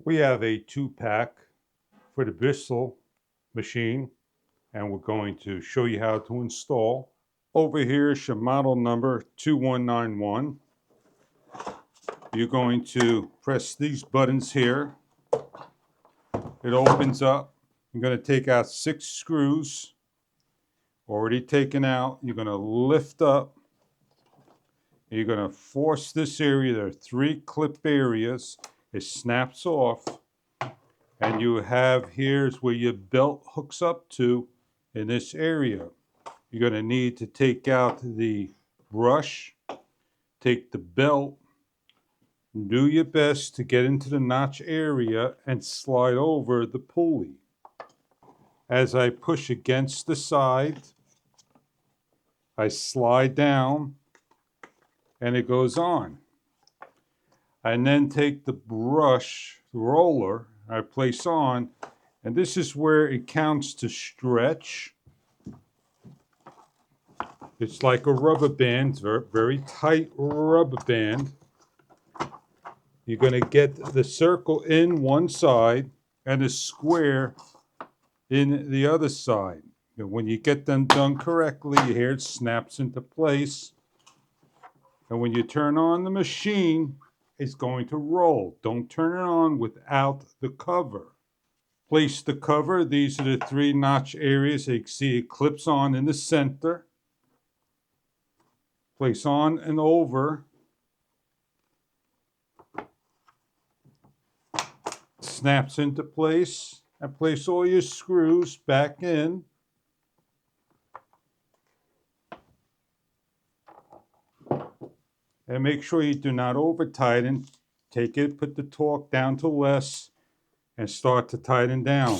We have a 2-pack for the Bissell machine, and we're going to show you how to install. Over here is your model number 2191. You're going to press these buttons here. It opens up. You're going to take out 6 screws already taken out. You're going to lift up. You're going to force this area. There are 3 clip areas. It snaps off. And you have here's where your belt hooks up to in this area. You're going to need to take out the brush, take the belt, do your best to get into the notch area and slide over the pulley. As I push against the side, I slide down and it goes on. I then take the brush, the roller, I place on, and this is where it counts to stretch. It's like a rubber band, very tight rubber band. You're going to get the circle in one side and a square in the other side. And when you get them done correctly, you hear it snaps into place. And when you turn on the machine, it's going to roll. Don't turn it on without the cover. Place the cover. These are the 3 notch areas. You can see it clips on in the center. Place on and over. Snaps into place. And place all your screws back in. And make sure you do not over tighten. Take it, put the torque down to less, and start to tighten down.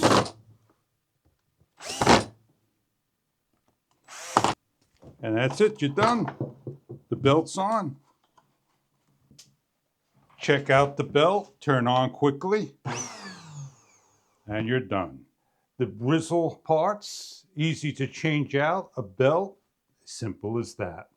And that's it, you're done. The belt's on. Check out the belt, turn on quickly, and you're done. The brissell parts, easy to change out. A belt, simple as that.